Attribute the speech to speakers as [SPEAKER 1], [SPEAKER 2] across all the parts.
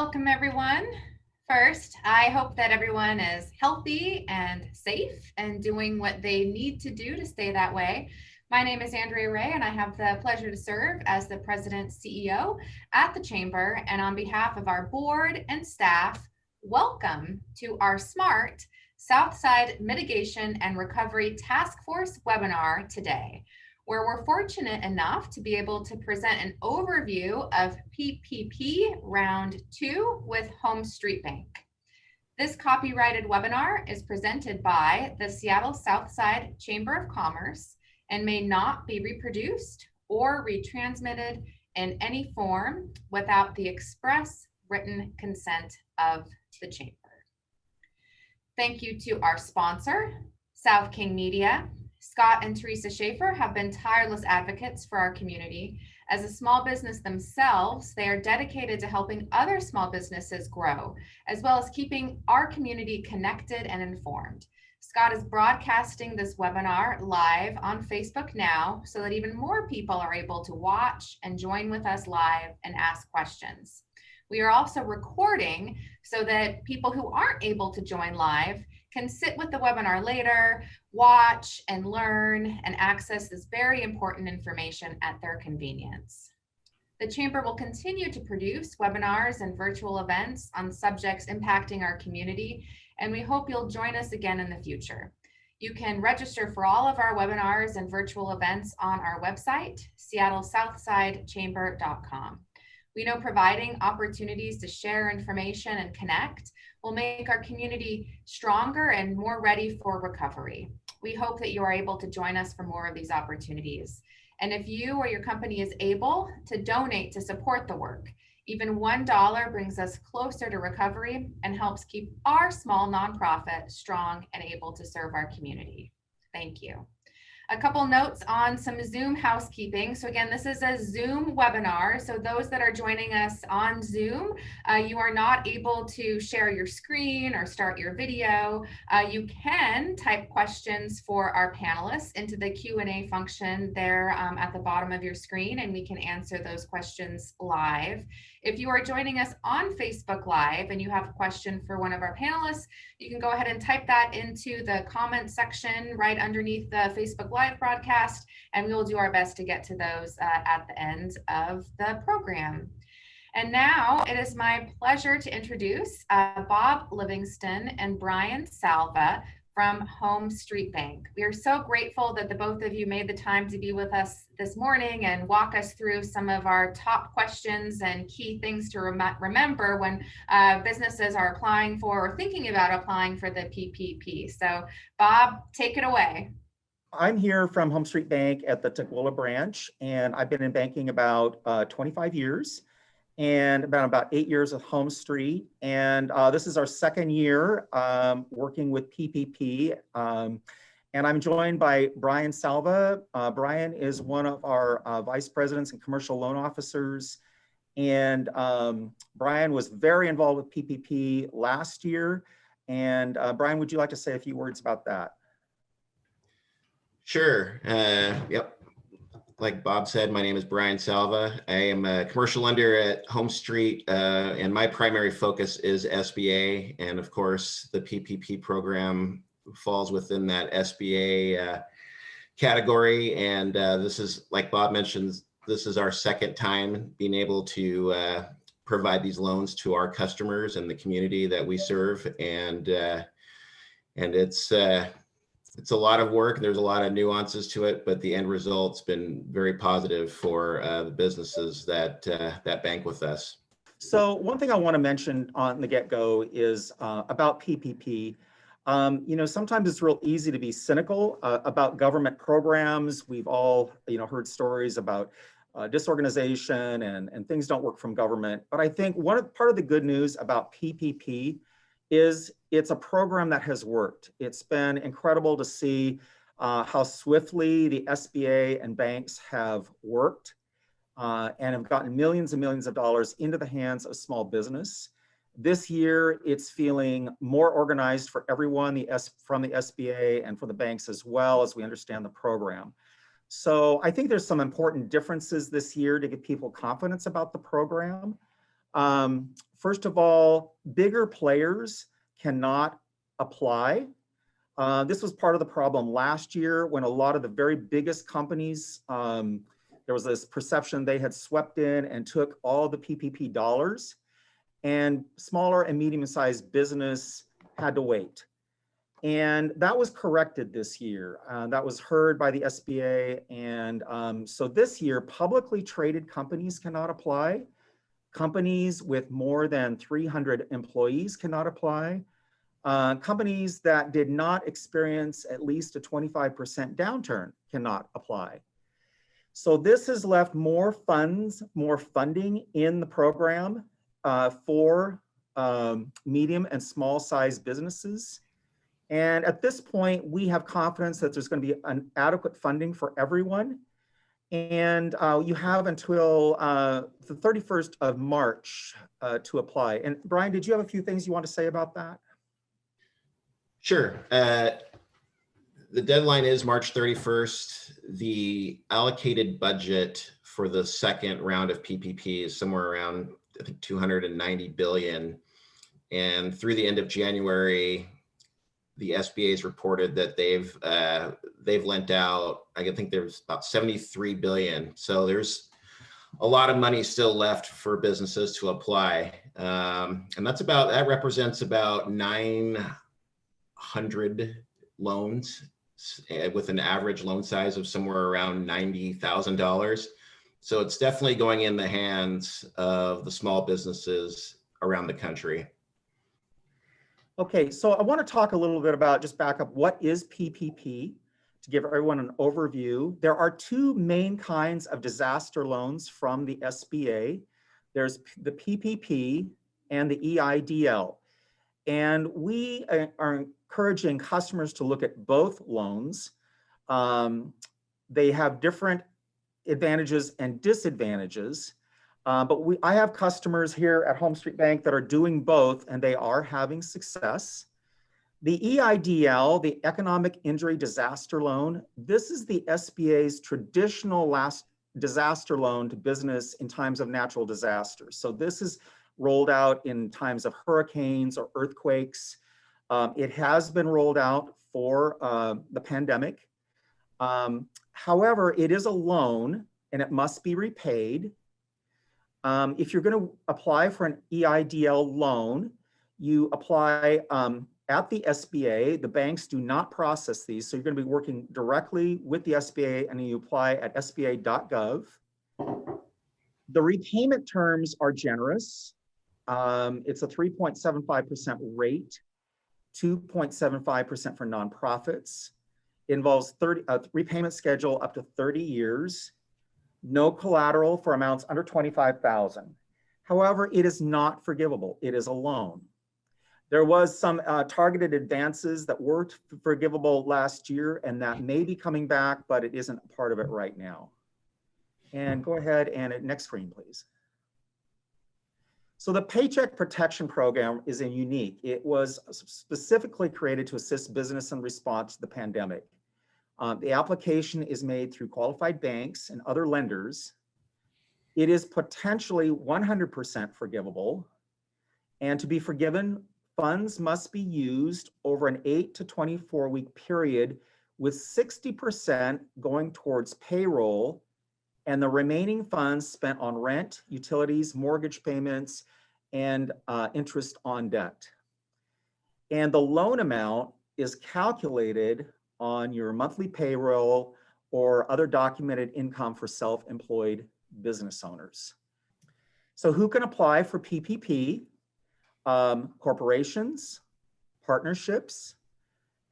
[SPEAKER 1] Welcome, everyone. First, I hope that everyone is healthy and safe and doing what they need to do to stay that way. My name is Andrea Ray, and I have the pleasure to serve as the President CEO at the Chamber. And on behalf of our board and staff, welcome to our SMART Southside Mitigation and Recovery Task Force webinar today, where we're fortunate enough to be able to present an overview of PPP Round 2 with HomeStreet Bank. This copyrighted webinar is presented by the Seattle Southside Chamber of Commerce and may not be reproduced or retransmitted in any form without the express written consent of the Chamber. Thank you to our sponsor, South King Media. Scott and Teresa Schaefer have been tireless advocates for our community. As a small business themselves, they are dedicated to helping other small businesses grow, as well as keeping our community connected and informed. Scott is broadcasting this webinar live on Facebook now so that even more people are able to watch and join with us live and ask questions. We are also recording so that people who aren't able to join live can sit with the webinar later, watch and learn and access this very important information at their convenience. The Chamber will continue to produce webinars and virtual events on subjects impacting our community, and we hope you'll join us again in the future. You can register for all of our webinars and virtual events on our website, seattlesouthsidechamber.com. We know providing opportunities to share information and connect will make our community stronger and more ready for recovery. We hope that you are able to join us for more of these opportunities. And if you or your company is able to donate to support the work, even $1 brings us closer to recovery and helps keep our small nonprofit strong and able to serve our community. Thank you. A couple notes on some Zoom housekeeping. So again, this is a Zoom webinar. So those that are joining us on Zoom, you are not able to share your screen or start your video. You can type questions for our panelists into the Q&A function there at the bottom of your screen, and we can answer those questions live. If you are joining us on Facebook Live and you have a question for one of our panelists, you can go ahead and type that into the comment section right underneath the Facebook Live broadcast, and we will do our best to get to those at the end of the program. And now it is my pleasure to introduce Bob Livingston and Brian Salva from HomeStreet Bank. We are so grateful that the both of you made the time to be with us this morning and walk us through some of our top questions and key things to remember when businesses are applying for or thinking about applying for the PPP. So Bob, take it away.
[SPEAKER 2] I'm here from HomeStreet Bank at the Tukwila branch, and I've been in banking about 25 years. And about 8 years with HomeStreet. And this is our second year working with PPP. And I'm joined by Brian Salva. Brian is one of our vice presidents and commercial loan officers. And Brian was very involved with PPP last year. And Brian, would you like to say a few words about that?
[SPEAKER 3] Sure. Yep. Like Bob said, my name is Brian Salva. I am a commercial lender at HomeStreet, and my primary focus is SBA. And of course, the PPP program falls within that SBA category. And this is, like Bob mentioned, this is our second time being able to provide these loans to our customers and the community that we serve. And it's a lot of work. There's a lot of nuances to it, but the end result's been very positive for the businesses that bank with us.
[SPEAKER 2] So one thing I want to mention on the get-go is about PPP. Sometimes it's real easy to be cynical about government programs. We've all, heard stories about disorganization and things don't work from government. But I think part of the good news about PPP is it's a program that has worked. It's been incredible to see how swiftly the SBA and banks have worked and have gotten millions and millions of dollars into the hands of small business. This year, it's feeling more organized for everyone from the SBA and for the banks as well, as we understand the program. So I think there's some important differences this year to give people confidence about the program. First of all, bigger players cannot apply. This was part of the problem last year when a lot of the very biggest companies, there was this perception they had swept in and took all the PPP dollars, and smaller and medium-sized business had to wait. And that was corrected this year. That was heard by the SBA. And so this year, publicly traded companies cannot apply. Companies with more than 300 employees cannot apply. Companies that did not experience at least a 25% downturn cannot apply. So this has left more funds, more funding in the program for medium and small sized businesses. And at this point, we have confidence that there's going to be an adequate funding for everyone. And you have until the 31st of March to apply. And Brian, did you have a few things you want to say about that?
[SPEAKER 3] Sure. The deadline is March 31st. The allocated budget for the second round of PPP is somewhere around, I think, 290 billion. And through the end of January, the SBA has reported that they've lent out, I think there's about 73 billion. So there's a lot of money still left for businesses to apply. And that represents about 900 loans with an average loan size of somewhere around $90,000. So it's definitely going in the hands of the small businesses around the country.
[SPEAKER 2] Okay, so I want to talk a little bit about, just back up, what is PPP, to give everyone an overview. There are two main kinds of disaster loans from the SBA. There's the PPP and the EIDL. And we are encouraging customers to look at both loans. They have different advantages and disadvantages. But I have customers here at HomeStreet Bank that are doing both, and they are having success. The EIDL, the Economic Injury Disaster Loan, this is the SBA's traditional last disaster loan to business in times of natural disasters. So this is rolled out in times of hurricanes or earthquakes. It has been rolled out for the pandemic. However, it is a loan and it must be repaid. If you're going to apply for an EIDL loan, you apply at the SBA. The banks do not process these, so you're going to be working directly with the SBA, and you apply at sba.gov. The repayment terms are generous. It's a 3.75% rate, 2.75% for nonprofits. It involves repayment schedule up to 30 years. No collateral for amounts under $25,000. However, it is not forgivable. It is a loan. There was some targeted advances that were forgivable last year, and that may be coming back, but it isn't a part of it right now. And go ahead and next screen, please. So the Paycheck Protection Program is unique. It was specifically created to assist business in response to the pandemic. The application is made through qualified banks and other lenders. It is potentially 100% forgivable. And to be forgiven, funds must be used over an 8 to 24 week period, with 60% going towards payroll and the remaining funds spent on rent, utilities, mortgage payments, and interest on debt. And the loan amount is calculated on your monthly payroll or other documented income for self-employed business owners. So who can apply for PPP? Corporations, partnerships,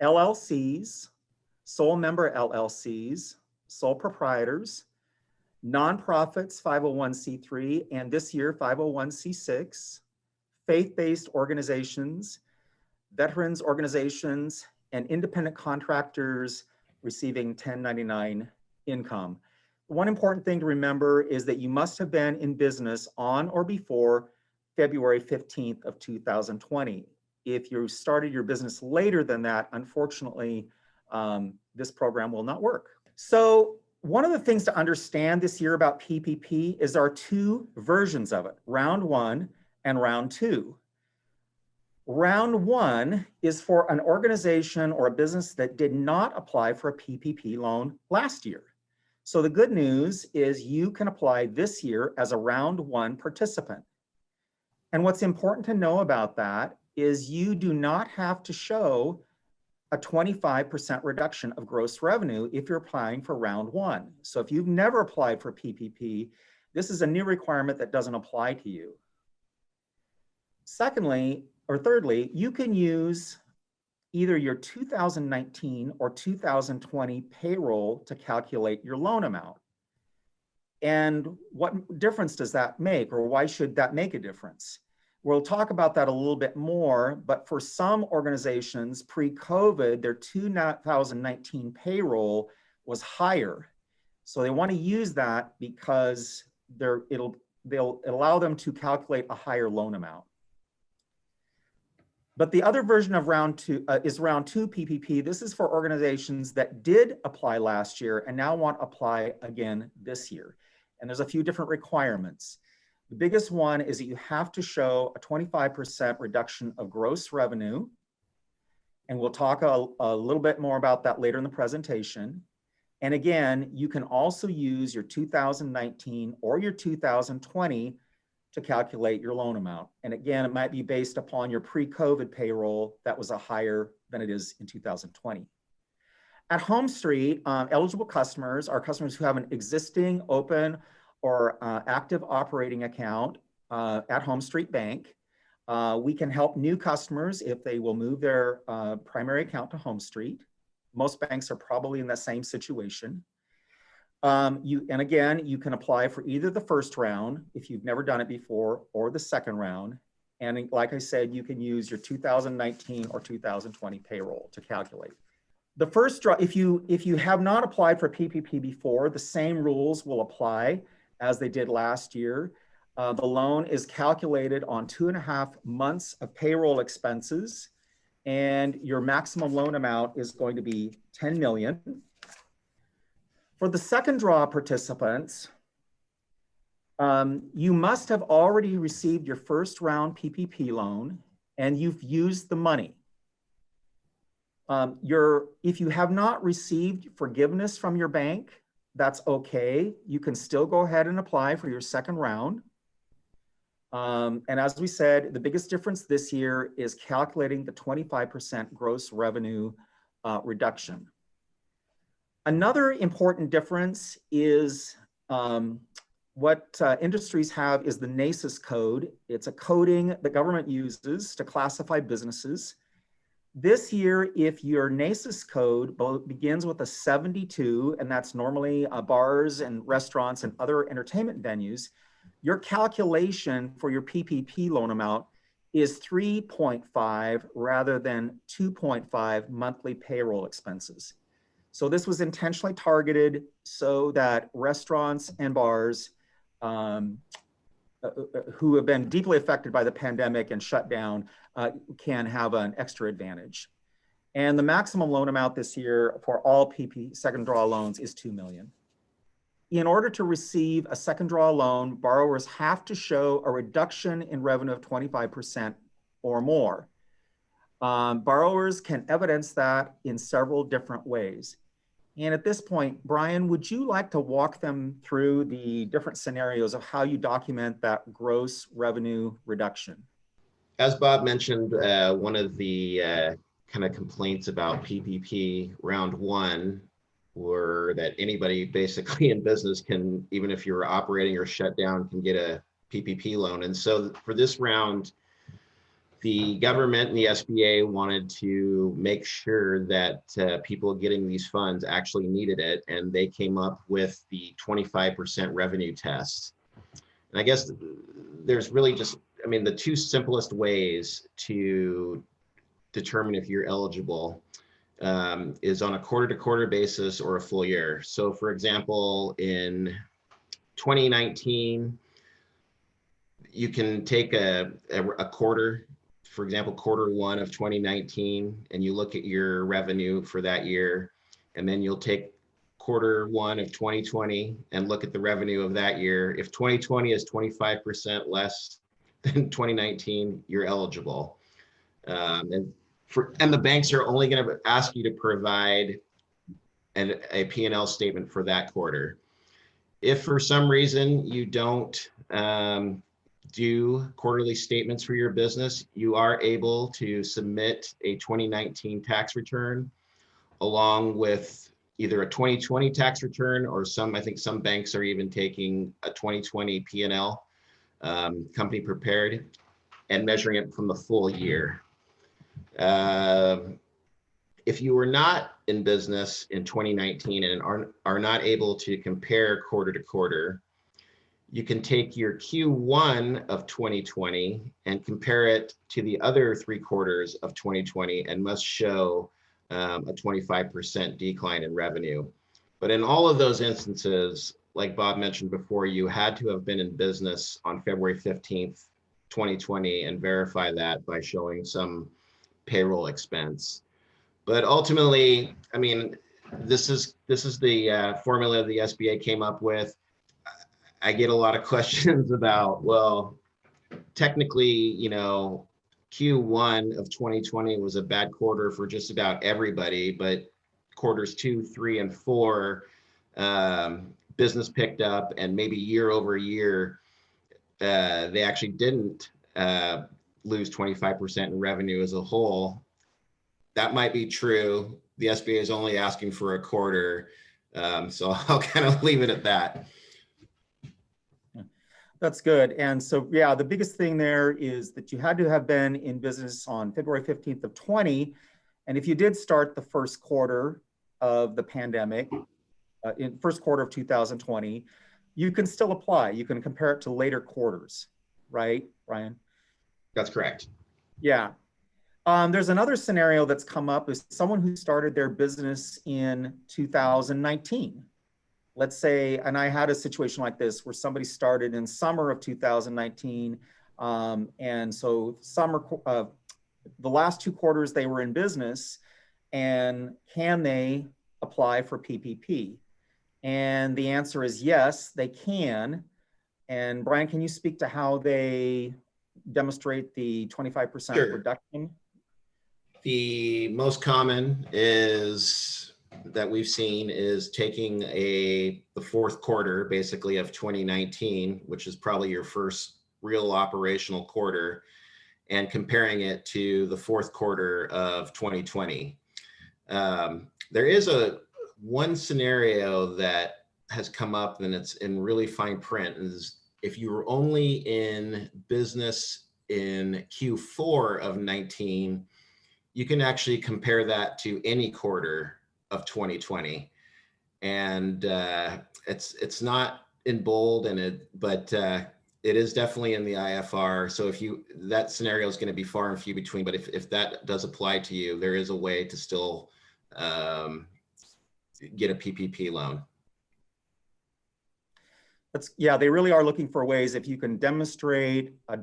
[SPEAKER 2] LLCs, sole member LLCs, sole proprietors, nonprofits, 501c3, and this year 501c6, faith-based organizations, veterans organizations, and independent contractors receiving 1099 income. One important thing to remember is that you must have been in business on or before February 15th of 2020. If you started your business later than that, unfortunately, this program will not work. So One of the things to understand this year about PPP is there are two versions of it, round one and round two. Round one is for an organization or a business that did not apply for a PPP loan last year. So the good news is you can apply this year as a round one participant. And what's important to know about that is you do not have to show a 25% reduction of gross revenue if you're applying for round one. So if you've never applied for PPP, this is a new requirement that doesn't apply to you. Thirdly, you can use either your 2019 or 2020 payroll to calculate your loan amount. And what difference does that make, or why should that make a difference? We'll talk about that a little bit more, but for some organizations pre-COVID, their 2019 payroll was higher. So they want to use that because they'll allow them to calculate a higher loan amount. But the other version of round two is round two PPP. This is for organizations that did apply last year and now want to apply again this year. And there's a few different requirements. The biggest one is that you have to show a 25% reduction of gross revenue. And we'll talk a little bit more about that later in the presentation. And again, you can also use your 2019 or your 2020 to calculate your loan amount. And again, it might be based upon your pre-COVID payroll that was a higher than it is in 2020. At HomeStreet, eligible customers are customers who have an existing open or active operating account at HomeStreet Bank. We can help new customers if they will move their primary account to HomeStreet. Most banks are probably in the same situation. And again, you can apply for either the first round if you've never done it before, or the second round. And like I said, you can use your 2019 or 2020 payroll to calculate. The first draw, if you have not applied for PPP before, the same rules will apply as they did last year. The loan is calculated on 2.5 months of payroll expenses, and your maximum loan amount is going to be $10 million. For the second draw participants, you must have already received your first round PPP loan and you've used the money. If you have not received forgiveness from your bank, that's okay. You can still go ahead and apply for your second round. And as we said, the biggest difference this year is calculating the 25% gross revenue reduction. Another important difference is what industries have is the NACIS code. It's a coding the government uses to classify businesses. This year, if your NACIS code begins with a 72, and that's normally bars and restaurants and other entertainment venues, your calculation for your PPP loan amount is 3.5 rather than 2.5 monthly payroll expenses. So this was intentionally targeted so that restaurants and bars who have been deeply affected by the pandemic and shut down can have an extra advantage. And the maximum loan amount this year for all PP second draw loans is $2 million. In order to receive a second draw loan, borrowers have to show a reduction in revenue of 25% or more. Borrowers can evidence that in several different ways. And at this point, Brian, would you like to walk them through the different scenarios of how you document that gross revenue reduction?
[SPEAKER 3] As Bob mentioned, one of the kind of complaints about PPP round one were that anybody basically in business can, even if you're operating or shut down, can get a PPP loan. And so for this round, the government and the SBA wanted to make sure that people getting these funds actually needed it, and they came up with the 25% revenue test. And I guess there's really just, I mean, the two simplest ways to determine if you're eligible is on a quarter-to-quarter basis or a full year. So for example, in 2019, you can take a quarter, for example, quarter one of 2019, and you look at your revenue for that year, and then you'll take quarter one of 2020 and look at the revenue of that year. If 2020 is 25% less than 2019, you're eligible. And the banks are only going to ask you to provide a P&L statement for that quarter. If for some reason you don't do quarterly statements for your business, you are able to submit a 2019 tax return along with either a 2020 tax return or I think some banks are even taking a 2020 P&L company prepared and measuring it from the full year. If you were not in business in 2019 and are not able to compare quarter to quarter, you can take your Q1 of 2020 and compare it to the other 3 quarters of 2020 and must show a 25% decline in revenue. But in all of those instances, like Bob mentioned before, you had to have been in business on February 15th, 2020 and verify that by showing some payroll expense. But ultimately, I mean, this is the formula the SBA came up with. I get a lot of questions about, well, technically, you know, Q1 of 2020 was a bad quarter for just about everybody, but quarters 2, 3, and 4, business picked up, and maybe year over year, they actually didn't lose 25% in revenue as a whole. That might be true. The SBA is only asking for a quarter, so I'll kind of leave it at that.
[SPEAKER 2] That's good. And so, yeah, the biggest thing there is that you had to have been in business on February 15th of 20. And if you did start the first quarter of the pandemic, in first quarter of 2020, you can still apply. You can compare it to later quarters, right, Brian?
[SPEAKER 3] That's correct.
[SPEAKER 2] Yeah. There's another scenario that's come up is someone who started their business in 2019. Let's say, and I had a situation like this where somebody started in summer of 2019. And so the last 2 quarters they were in business, and can they apply for PPP? And the answer is yes, they can. And Brian, can you speak to how they demonstrate the 25%
[SPEAKER 3] Sure.
[SPEAKER 2] reduction?
[SPEAKER 3] The most common is that we've seen is taking the fourth quarter basically of 2019, which is probably your first real operational quarter, and comparing it to the fourth quarter of 2020. There is one scenario that has come up, and it's in really fine print, is if you were only in business in Q4 of 19, you can actually compare that to any quarter of 2020, and it's not in bold, but it is definitely in the IFR. So that scenario is going to be far and few between, but if that does apply to you, there is a way to still get a PPP loan.
[SPEAKER 2] Yeah, they really are looking for ways. If you can demonstrate a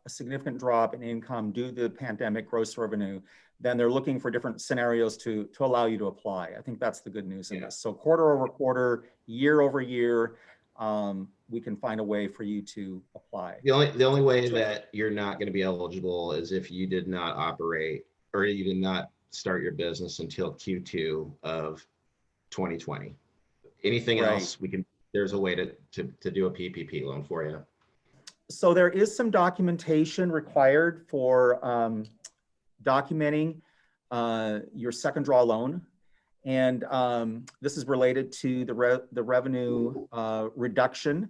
[SPEAKER 2] significant drop in income due to the pandemic gross revenue, then they're looking for different scenarios to allow you to apply. I think that's the good news in this. So quarter over quarter, year over year, we can find a way for you to apply.
[SPEAKER 3] The only way that you're not going to be eligible is if you did not operate or you did not start your business until Q2 of 2020. Anything else, there's a way to do a PPP loan for you.
[SPEAKER 2] So there is some documentation required for documenting your second draw loan. And this is related to the revenue reduction.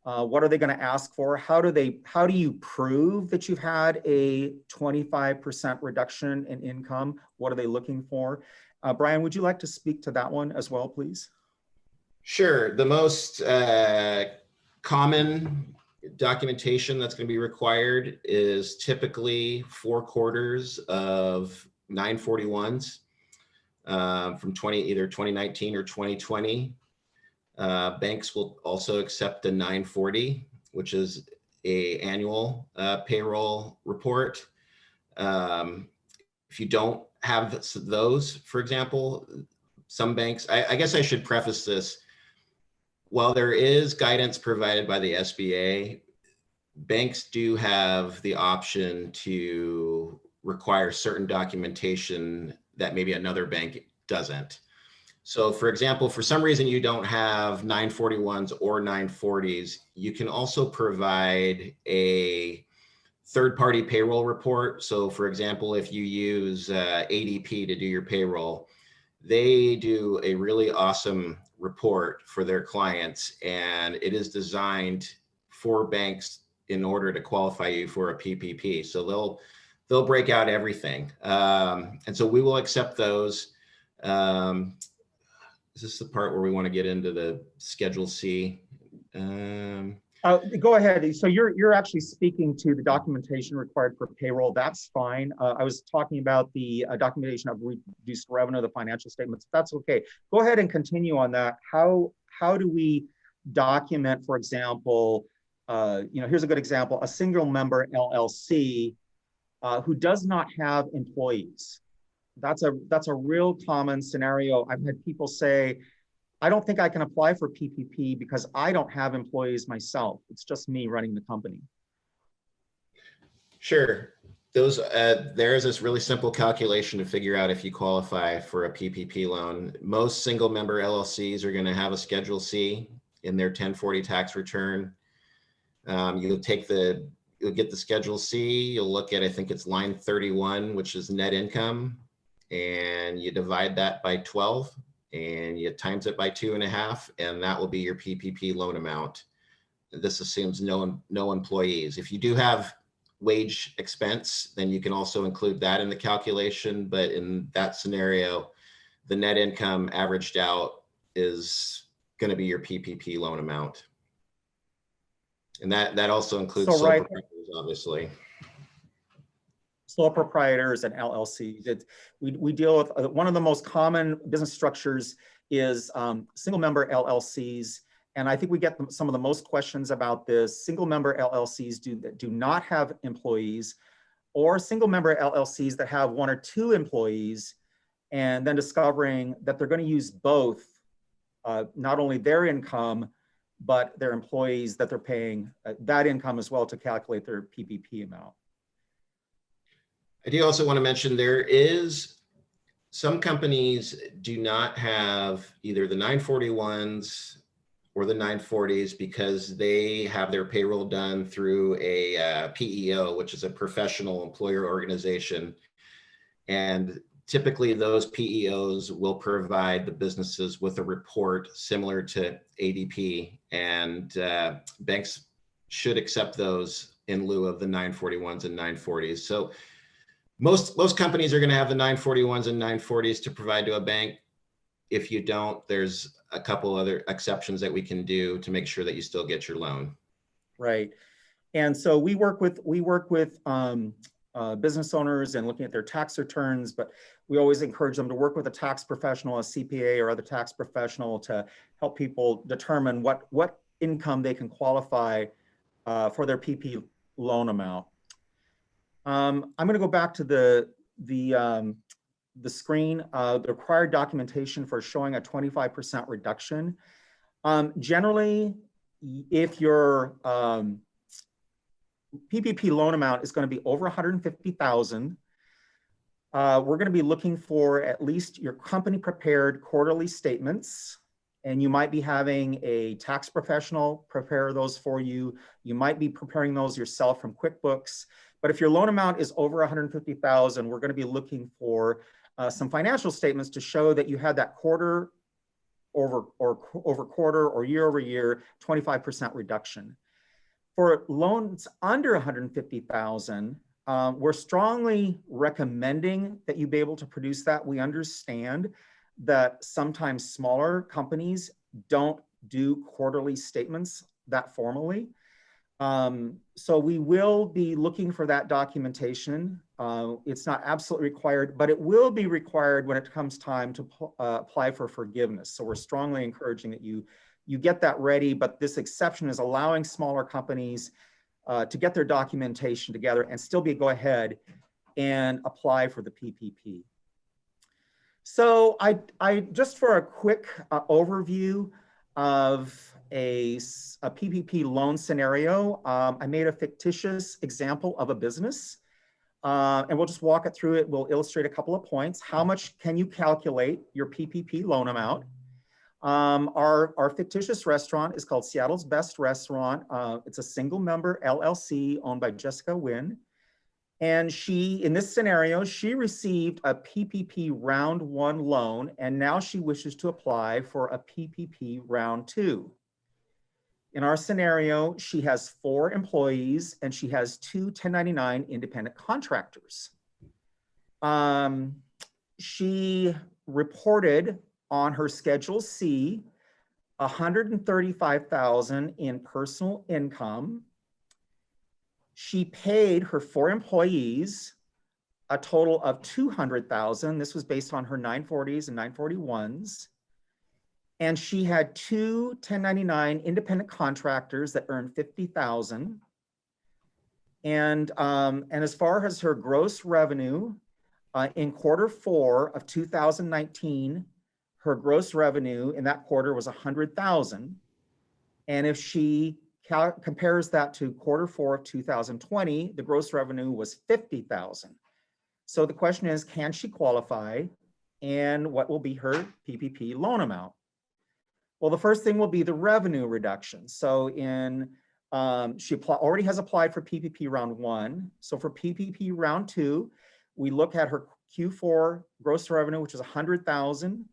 [SPEAKER 2] What are they going to ask for? How do you prove that you've had a 25% reduction in income? What are they looking for? Brian, would you like to speak to that one as well, please?
[SPEAKER 3] Sure. The most common documentation that's going to be required is typically 4 quarters of 941s from either 2019 or 2020. Banks will also accept a 940, which is an annual payroll report. If you don't have those, for example, some banks, I guess I should preface this. While there is guidance provided by the SBA, banks do have the option to require certain documentation that maybe another bank doesn't. So for example, for some reason you don't have 941s or 940s, you can also provide a third-party payroll report. So for example, if you use ADP to do your payroll, they do a really awesome report for their clients, and it is designed for banks in order to qualify you for a PPP. So they'll break out everything. And so we will accept those. Is this the part where we want to get into the Schedule C?
[SPEAKER 2] Go ahead. So you're actually speaking to the documentation required for payroll. That's fine. I was talking about the documentation of reduced revenue, the financial statements. That's okay. Go ahead and continue on that. How do we document, for example, here's a good example, a single member LLC who does not have employees. That's a real common scenario. I've had people say, I don't think I can apply for PPP because I don't have employees myself. It's just me running the company.
[SPEAKER 3] Sure. There is this really simple calculation to figure out if you qualify for a PPP loan. Most single member LLCs are going to have a Schedule C in their 1040 tax return. You'll get the Schedule C, you'll look at, I think it's line 31, which is net income, and you divide that by 12 and you times it by 2.5, and that will be your PPP loan amount. This assumes no employees. If you do have wage expense, then you can also include that in the calculation. But in that scenario, the net income averaged out is going to be your PPP loan amount. And that also includes sole proprietors, obviously.
[SPEAKER 2] Sole proprietors and LLCs. We deal with one of the most common business structures is single member LLCs. And I think we get some of the most questions about this. Single member LLCs do not have employees, or single member LLCs that have 1 or 2 employees, and then discovering that they're going to use both, not only their income, but their employees that they're paying that income as well to calculate their PPP amount.
[SPEAKER 3] I do also want to mention there is some companies do not have either the 941s or the 940s because they have their payroll done through a PEO, which is a professional employer organization. And typically those PEOs will provide the businesses with a report similar to ADP, and banks should accept those in lieu of the 941s and 940s. So most companies are going to have the 941s and 940s to provide to a bank. If you don't, there's a couple other exceptions that we can do to make sure that you still get your loan.
[SPEAKER 2] Right. And so we work with business owners and looking at their tax returns, but we always encourage them to work with a tax professional, a CPA or other tax professional, to help people determine what income they can qualify for their PP loan amount. I'm going to go back to the screen, the required documentation for showing a 25% reduction. Generally, if your PPP loan amount is going to be over 150,000, we're going to be looking for at least your company prepared quarterly statements, and you might be having a tax professional prepare those for you. You might be preparing those yourself from QuickBooks. But if your loan amount is over 150,000, we're going to be looking for some financial statements to show that you had that quarter over quarter or year over year 25% reduction. For loans under 150,000, we're strongly recommending that you be able to produce that. We understand that sometimes smaller companies don't do quarterly statements that formally. So we will be looking for that documentation. It's not absolutely required, but it will be required when it comes time to apply for forgiveness. So we're strongly encouraging that you get that ready, but this exception is allowing smaller companies to get their documentation together and still go ahead and apply for the PPP. So I just for a quick overview of a PPP loan scenario, I made a fictitious example of a business. And we'll just walk it through it. We'll illustrate a couple of points. How much can you calculate your PPP loan amount? Our fictitious restaurant is called Seattle's Best Restaurant. It's a single member LLC owned by Jessica Wynn. And in this scenario, she received a PPP round 1 loan, and now she wishes to apply for a PPP round 2. In our scenario, she has 4 employees and she has 2 1099 independent contractors. She reported on her Schedule C $135,000 in personal income. She paid her 4 employees a total of $200,000. This was based on her 940s and 941s. And she had 2 1099 independent contractors that earned $50,000. And as far as her gross revenue, in Q4 of 2019, her gross revenue in that quarter was $100,000. And if she compares that to Q4 of 2020, the gross revenue was $50,000. So the question is, can she qualify? And what will be her PPP loan amount? Well, the first thing will be the revenue reduction. So she already has applied for PPP round 1. So for PPP round 2, we look at her Q4 gross revenue, which is $100,000.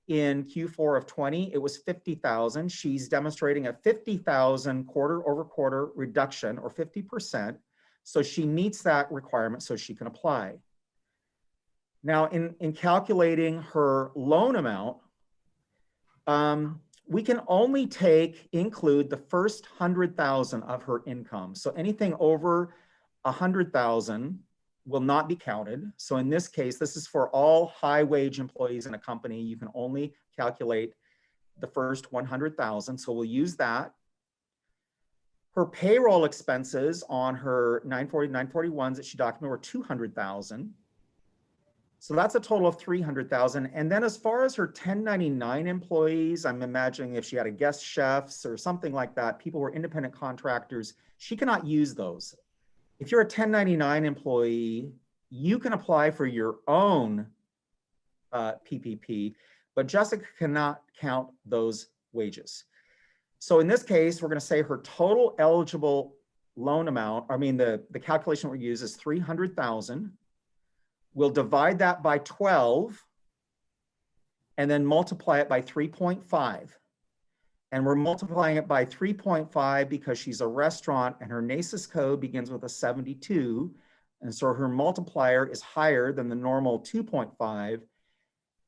[SPEAKER 2] In Q4 of 20, it was $50,000. She's demonstrating a $50,000 quarter over quarter reduction, or 50%. So she meets that requirement, so she can apply. Now, in calculating her loan amount, we can only include the first 100,000 of her income. So anything over 100,000 will not be counted. So in this case, this is for all high wage employees in a company. You can only calculate the first 100,000. So we'll use that. Her payroll expenses on her 940, 941s that she documented were 200,000. So that's a total of 300,000. And then as far as her 1099 employees, I'm imagining if she had a guest chefs or something like that, people who are independent contractors, she cannot use those. If you're a 1099 employee, you can apply for your own PPP, but Jessica cannot count those wages. So in this case, we're going to say her total eligible loan amount, the calculation we use is 300,000. We'll divide that by 12 and then multiply it by 3.5. And we're multiplying it by 3.5 because she's a restaurant and her NACIS code begins with a 72. And so her multiplier is higher than the normal 2.5.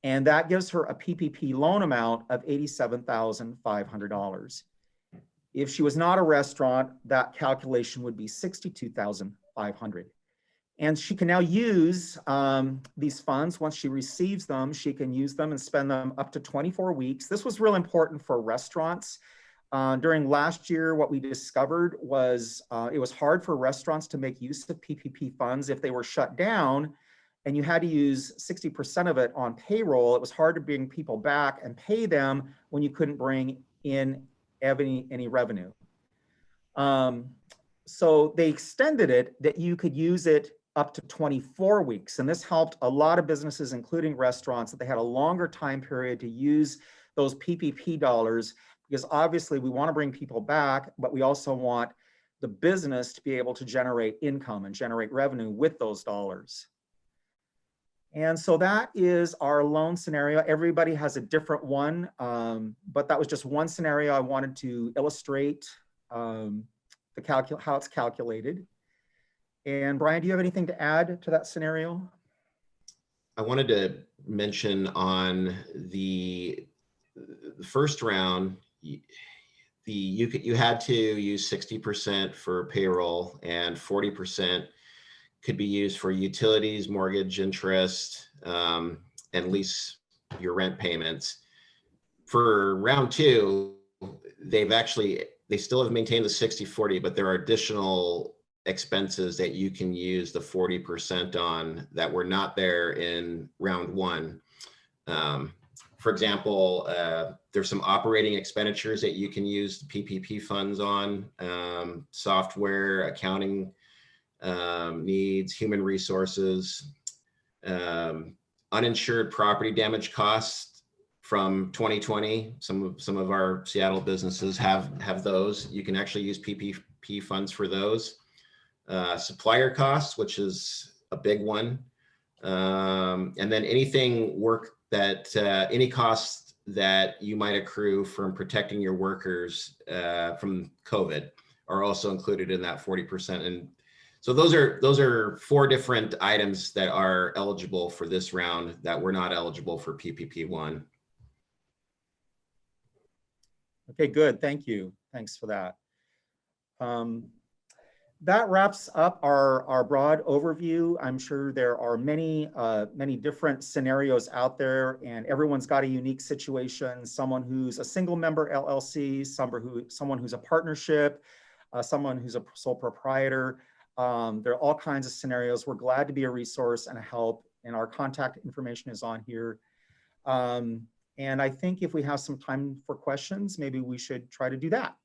[SPEAKER 2] And that gives her a PPP loan amount of $87,500. If she was not a restaurant, that calculation would be $62,500. And she can now use these funds. Once she receives them, she can use them and spend them up to 24 weeks. This was real important for restaurants. During last year, what we discovered was it was hard for restaurants to make use of PPP funds if they were shut down and you had to use 60% of it on payroll. It was hard to bring people back and pay them when you couldn't bring in any revenue. So they extended it that you could use it up to 24 weeks. And this helped a lot of businesses, including restaurants, that they had a longer time period to use those PPP dollars, because obviously we want to bring people back, but we also want the business to be able to generate income and generate revenue with those dollars. And so that is our loan scenario. Everybody has a different one, but that was just one scenario I wanted to illustrate how it's calculated. And Brian, do you have anything to add to that scenario?
[SPEAKER 3] I wanted to mention on the first round, you had to use 60% for payroll and 40% could be used for utilities, mortgage interest, and lease your rent payments. For round 2, they still have maintained the 60-40, but there are additional expenses that you can use the 40% on that were not there in round 1. For example, there's some operating expenditures that you can use the PPP funds on, software, accounting needs, human resources, uninsured property damage costs from 2020. Some of our Seattle businesses have those. You can actually use PPP funds for those. Supplier costs, which is a big one. And then anything any costs that you might accrue from protecting your workers from COVID are also included in that 40%. And so those are 4 different items that are eligible for this round that were not eligible for PPP 1.
[SPEAKER 2] Okay, good. Thank you. Thanks for that. That wraps up our broad overview. I'm sure there are many different scenarios out there, and everyone's got a unique situation. Someone who's a single member LLC, someone who's a partnership, someone who's a sole proprietor. There are all kinds of scenarios. We're glad to be a resource and a help, and our contact information is on here. And I think if we have some time for questions, maybe we should try to do that.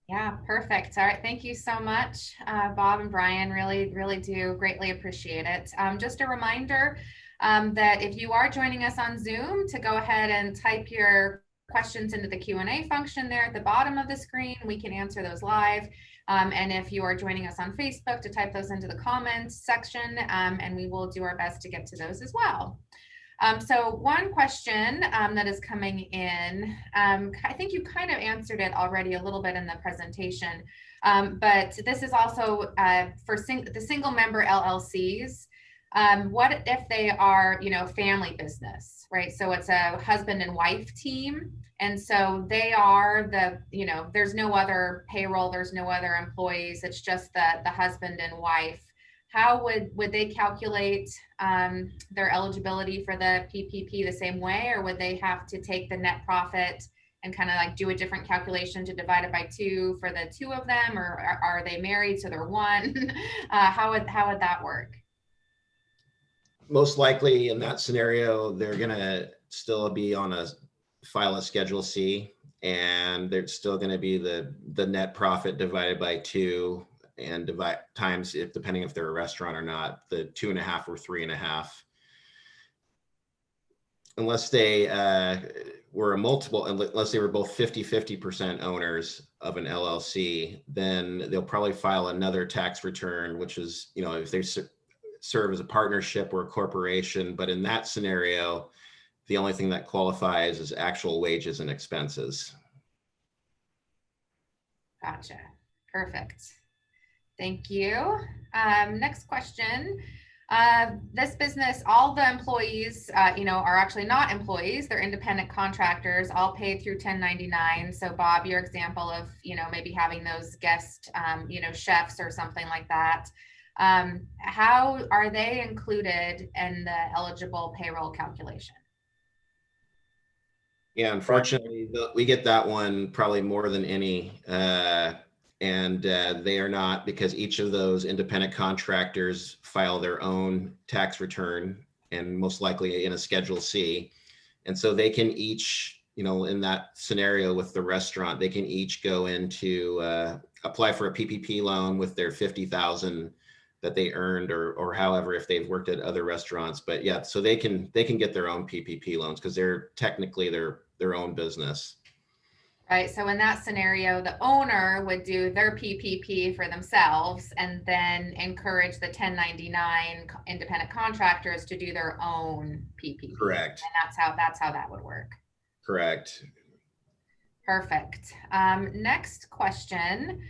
[SPEAKER 1] Yeah, perfect. All right. Thank you so much, Bob and Brian. Really, really do greatly appreciate it. Just a reminder that if you are joining us on Zoom, to go ahead and type your questions into the Q&A function there at the bottom of the screen. We can answer those live. And if you are joining us on Facebook, to type those into the comments section, and we will do our best to get to those as well. So one question that is coming in, I think you kind of answered it already a little bit in the presentation, but this is also for the single member LLCs. What if they are, family business, right? So it's a husband and wife team. And so they are there's no other payroll, there's no other employees. It's just the husband and wife. How would they calculate their eligibility for the PPP the same way, or would they have to take the net profit and kind of like do a different calculation to divide it by 2 for the 2 of them, or are they married so they're 1? How would that work?
[SPEAKER 3] Most likely in that scenario, they're gonna still be on file a Schedule C, and there's still gonna be the net profit divided by 2. And divide times, depending if they're a restaurant or not, the 2.5 or 3.5. Unless they were unless they were both 50% owners of an LLC, then they'll probably file another tax return, which is, if they serve as a partnership or a corporation. But in that scenario, the only thing that qualifies is actual wages and expenses.
[SPEAKER 1] Gotcha. Perfect. Thank you. Next question. This business, all the employees, are actually not employees. They're independent contractors, all paid through 1099. So Bob, your example of, maybe having those guest, chefs or something like that. How are they included in the eligible payroll calculation?
[SPEAKER 3] Yeah, unfortunately, we get that one probably more than any. And they are not, because each of those independent contractors file their own tax return, and most likely in a Schedule C. And so they can each, in that scenario with the restaurant, they can each go into apply for a PPP loan with their $50,000 that they earned, or however, if they've worked at other restaurants. But yeah, so they can get their own PPP loans because they're technically their own business.
[SPEAKER 1] Right. So in that scenario, the owner would do their PPP for themselves and then encourage the 1099 independent contractors to do their own PPP.
[SPEAKER 3] Correct.
[SPEAKER 1] And that's how that would work.
[SPEAKER 3] Correct.
[SPEAKER 1] Perfect. Next question.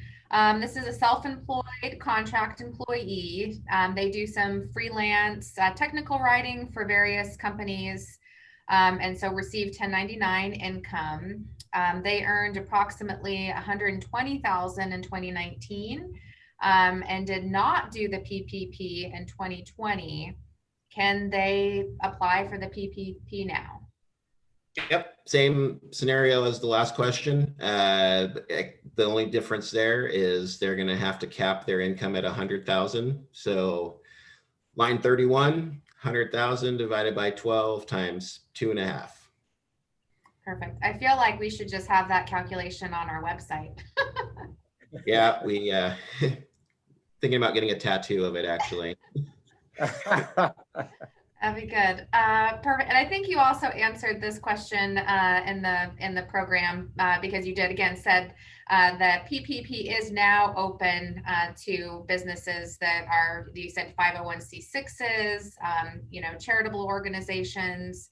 [SPEAKER 1] This is a self-employed contract employee. They do some freelance technical writing for various companies, and so receive 1099 income. They earned approximately $120,000 in 2019 and did not do the PPP in 2020. Can they apply for the PPP now?
[SPEAKER 3] Yep, same scenario as the last question. The only difference there is they're going to have to cap their income at 100,000. So line 31, 100,000 divided by 12 times 2.5.
[SPEAKER 1] Perfect. I feel like we should just have that calculation on our website.
[SPEAKER 3] Yeah, we thinking about getting a tattoo of it actually.
[SPEAKER 1] That'd be good. Perfect. And I think you also answered this question in the program because you did again said that PPP is now open to businesses that are, you said 501c6s, charitable organizations,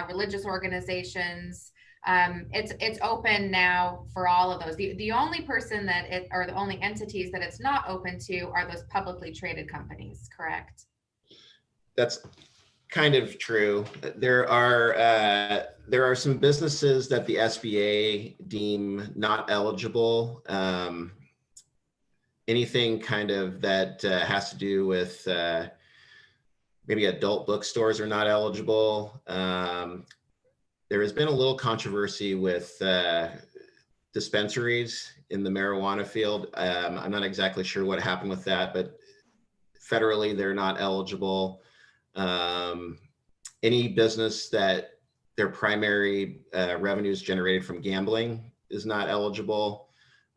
[SPEAKER 1] religious organizations. It's open now for all of those. The only person that or the only entities that it's not open to are those publicly traded companies, correct?
[SPEAKER 3] That's kind of true. There are some businesses that the SBA deem not eligible. Anything kind of that has to do with maybe adult bookstores are not eligible. There has been a little controversy with dispensaries in the marijuana field. I'm not exactly sure what happened with that, but federally they're not eligible. Any business that their primary revenue is generated from gambling is not eligible.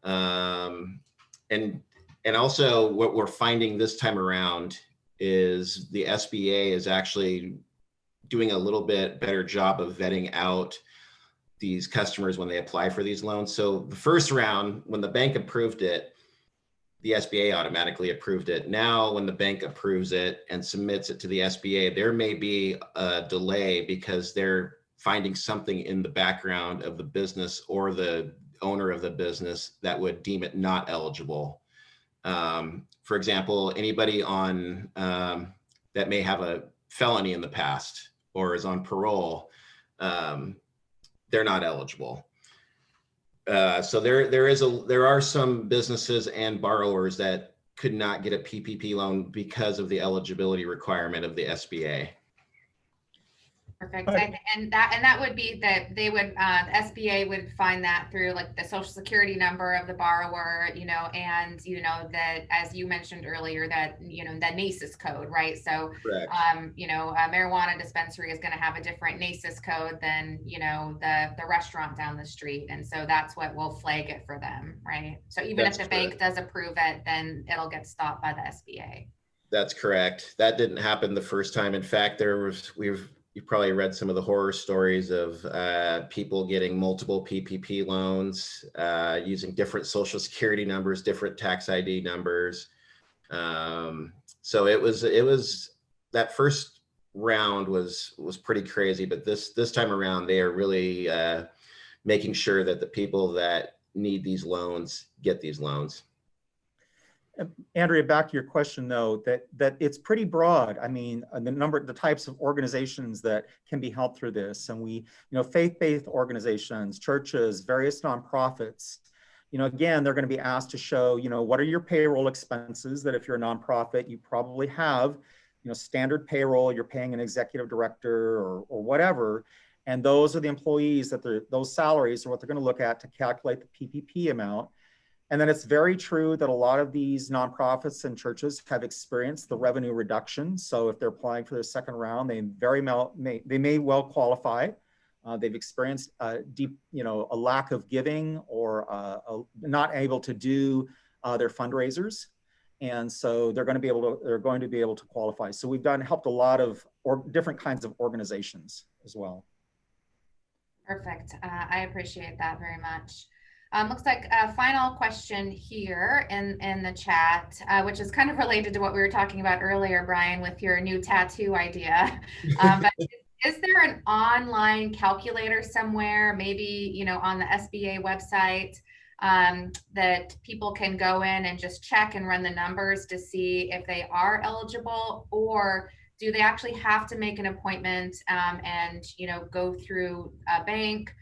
[SPEAKER 3] And also what we're finding this time around is the SBA is actually doing a little bit better job of vetting out these customers when they apply for these loans. So the first round, when the bank approved it, the SBA automatically approved it. Now, when the bank approves it and submits it to the SBA, there may be a delay because they're finding something in the background of the business or the owner of the business that would deem it not eligible. For example, anybody on that may have a felony in the past or is on parole, they're not eligible. So there are some businesses and borrowers that could not get a PPP loan because of the eligibility requirement of the SBA.
[SPEAKER 1] Perfect. And that would be that they would, the SBA would find that through like the social security number of the borrower, and, that, as you mentioned earlier, that, the NACIS code, right? So,
[SPEAKER 3] Correct.
[SPEAKER 1] a marijuana dispensary is going to have a different NACIS code than, the restaurant down the street. And so that's what will flag it for them, right? So even if the bank does approve it, then it'll get stopped by the SBA.
[SPEAKER 3] That's correct. That didn't happen the first time. In fact, you've probably read some of the horror stories of people getting multiple PPP loans using different social security numbers, different tax ID numbers. So it was that first round was pretty crazy, but this time around they are really making sure that the people that need these loans get these loans.
[SPEAKER 2] Andrea, back to your question though, that it's pretty broad. I mean, the types of organizations that can be helped through this, and faith-based organizations, churches, various nonprofits, again, they're going to be asked to show, what are your payroll expenses that if you're a nonprofit, you probably have, standard payroll, you're paying an executive director or whatever. And those are the employees those salaries are what they're going to look at to calculate the PPP amount. And then it's very true that a lot of these nonprofits and churches have experienced the revenue reduction. So if they're applying for the second round, they may well qualify. They've experienced a lack of giving or not able to do their fundraisers, and so they're going to be able to qualify. So we've helped a lot of different kinds of organizations as well.
[SPEAKER 1] Perfect. I appreciate that very much. Looks like a final question here in the chat, which is kind of related to what we were talking about earlier, Brian, with your new tattoo idea. But is there an online calculator somewhere, maybe, on the SBA website, that people can go in and just check and run the numbers to see if they are eligible, or do they actually have to make an appointment and go through a bank?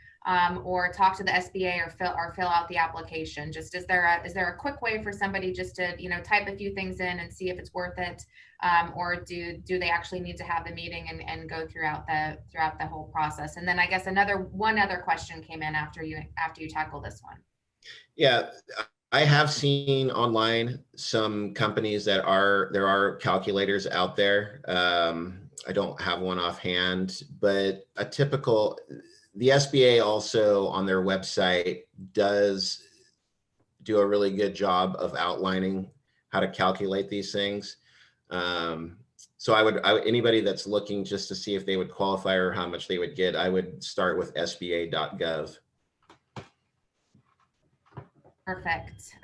[SPEAKER 1] Or talk to the SBA or fill out the application? Just is there a quick way for somebody just to type a few things in and see if it's worth it, or do they actually need to have the meeting and go throughout the whole process? And then I guess one other question came in after you tackle this one.
[SPEAKER 3] Yeah, I have seen online some companies there are calculators out there. I don't have one offhand, but the SBA also on their website does do a really good job of outlining how to calculate these things. So anybody that's looking just to see if they would qualify or how much they would get, I would start with sba.gov.
[SPEAKER 1] Perfect.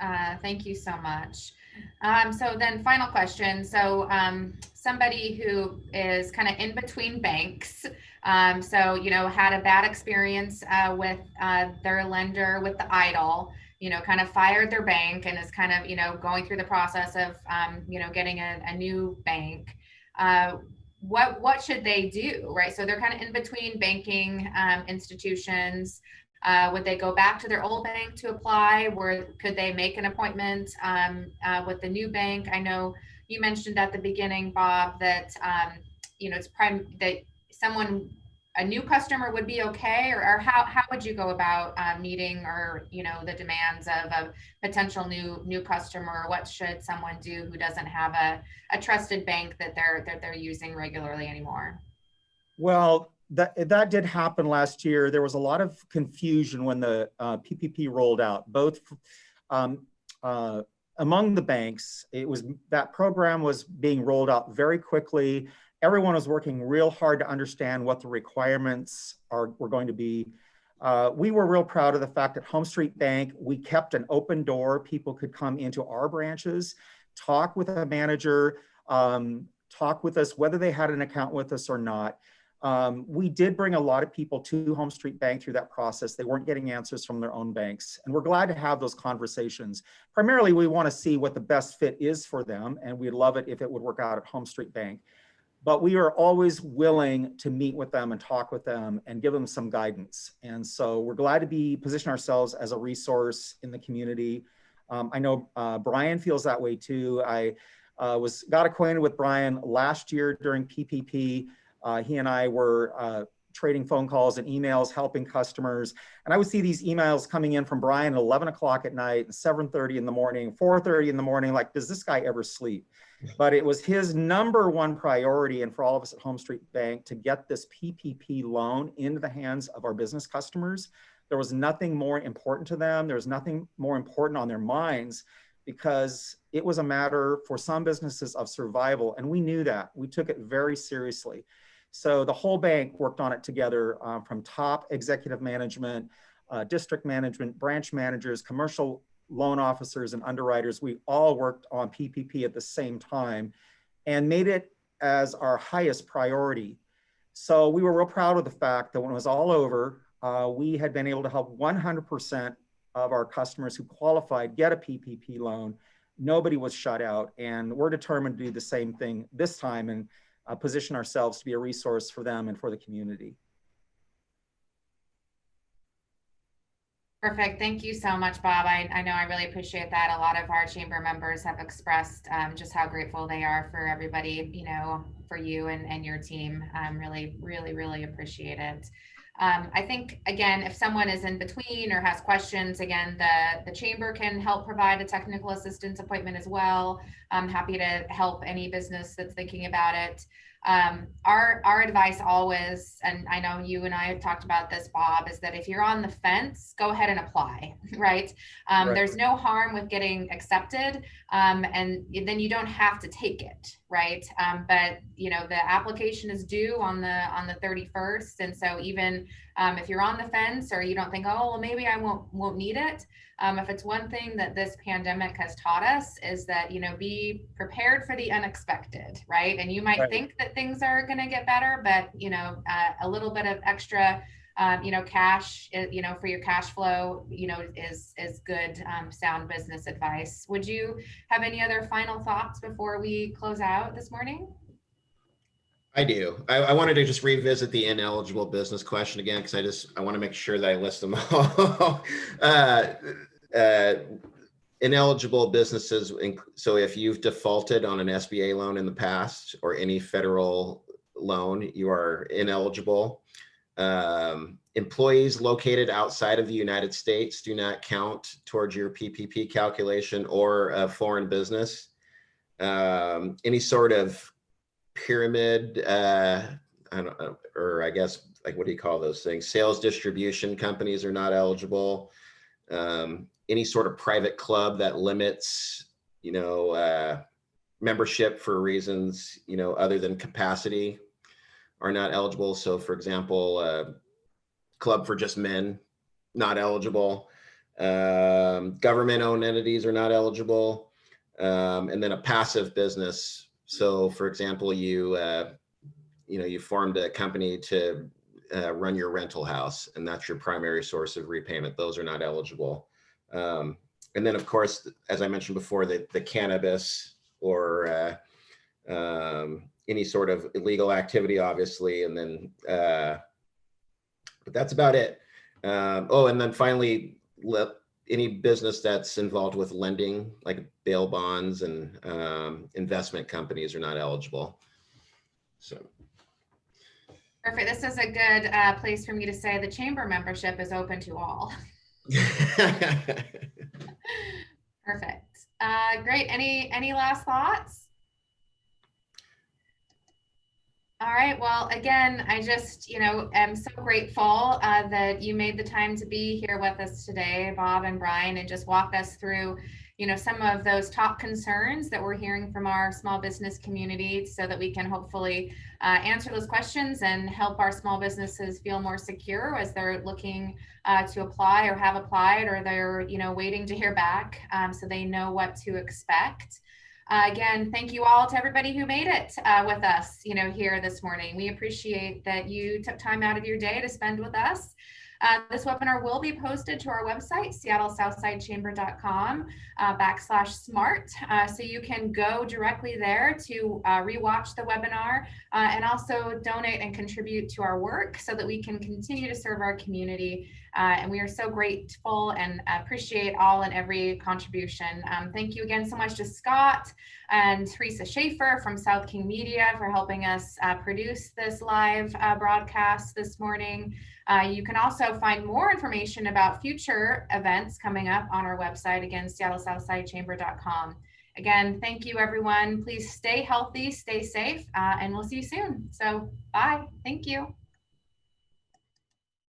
[SPEAKER 1] Thank you so much. So then final question. So somebody who is kind of in between banks, so, had a bad experience with their lender with the idle, kind of fired their bank and is kind of, going through the process of, getting a new bank. What should they do, right? So they're kind of in between banking institutions. Would they go back to their old bank to apply? Could they make an appointment with the new bank? I know you mentioned at the beginning, Bob, that it's that a new customer would be okay, or how would you go about meeting or the demands of a potential new customer? What should someone do who doesn't have a trusted bank that they're using regularly anymore?
[SPEAKER 2] Well, that did happen last year. There was a lot of confusion when the PPP rolled out, both among the banks. That program was being rolled out very quickly. Everyone was working real hard to understand what the requirements were going to be. We were real proud of the fact that HomeStreet Bank, we kept an open door. People could come into our branches, talk with a manager, talk with us, whether they had an account with us or not. We did bring a lot of people to HomeStreet Bank through that process. They weren't getting answers from their own banks. And we're glad to have those conversations. Primarily, we want to see what the best fit is for them. And we'd love it if it would work out at HomeStreet Bank. But we are always willing to meet with them and talk with them and give them some guidance. And so we're glad to position ourselves as a resource in the community. I know Brian feels that way too. I got acquainted with Brian last year during PPP. He and I were trading phone calls and emails, helping customers. And I would see these emails coming in from Brian at 11 o'clock at night, 7:30 in the morning, 4:30 in the morning. Like, does this guy ever sleep? But it was his number one priority, and for all of us at HomeStreet Bank, to get this PPP loan into the hands of our business customers. There was nothing more important to them. There was nothing more important on their minds, because it was a matter for some businesses of survival. And we knew that. We took it very seriously. So the whole bank worked on it together, from top executive management, district management, branch managers, commercial loan officers, and underwriters. We all worked on PPP at the same time and made it as our highest priority. So we were real proud of the fact that when it was all over, we had been able to help 100% of our customers who qualified get a PPP loan. Nobody was shut out, and we're determined to do the same thing this time and position ourselves to be a resource for them and for the community.
[SPEAKER 1] Perfect. Thank you so much, Bob. I know I really appreciate that. A lot of our chamber members have expressed just how grateful they are for everybody, for you and your team. Really, really, really appreciate it. I think, again, if someone is in between or has questions, again, the chamber can help provide a technical assistance appointment as well. I'm happy to help any business that's thinking about it. Our advice always, and I know you and I have talked about this, Bob, is that if you're on the fence, go ahead and apply, right? Right. There's no harm with getting accepted, and then you don't have to take it, right? But the application is due on the 31st, and so even if you're on the fence or you don't think, oh, well, maybe I won't need it. If it's one thing that this pandemic has taught us is that, be prepared for the unexpected, right? And you might Right. think that things are going to get better, but, a little bit of extra, cash, for your cash flow, is good, sound business advice. Would you have any other final thoughts before we close out this morning?
[SPEAKER 3] I do. I wanted to just revisit the ineligible business question again, because I want to make sure that I list them all. Ineligible businesses. So if you've defaulted on an SBA loan in the past or any federal loan, you are ineligible. Employees located outside of the United States do not count towards your PPP calculation, or a foreign business. Any sort of pyramid, I don't know, or I guess, like, what do you call those things? Sales distribution companies are not eligible. Any sort of private club that limits, membership for reasons, other than capacity are not eligible. So for example, club for just men, not eligible. Government-owned entities are not eligible. And then a passive business. So for example, you formed a company to run your rental house, and that's your primary source of repayment. Those are not eligible. And then, of course, as I mentioned before, the cannabis or any sort of illegal activity, obviously. And then, but that's about it. And then finally, any business that's involved with lending, like bail bonds and investment companies, are not eligible. So.
[SPEAKER 1] Perfect. This is a good place for me to say the chamber membership is open to all. Perfect. Great. Any last thoughts? All right. Well, again, I just, am so grateful that you made the time to be here with us today, Bob and Brian, and just walk us through, some of those top concerns that we're hearing from our small business community, so that we can hopefully answer those questions and help our small businesses feel more secure as they're looking to apply or have applied, or they're, waiting to hear back, so they know what to expect. Again, thank you all to everybody who made it with us, here this morning. We appreciate that you took time out of your day to spend with us. This webinar will be posted to our website, SeattleSouthsideChamber.com /smart. So you can go directly there to rewatch the webinar and also donate and contribute to our work so that we can continue to serve our community. And we are so grateful and appreciate all and every contribution. Thank you again so much to Scott and Teresa Schaefer from South King Media for helping us produce this live broadcast this morning. You can also find more information about future events coming up on our website, again, SeattleSouthsideChamber.com. Again, thank you, everyone. Please stay healthy, stay safe, and we'll see you soon. So bye. Thank you.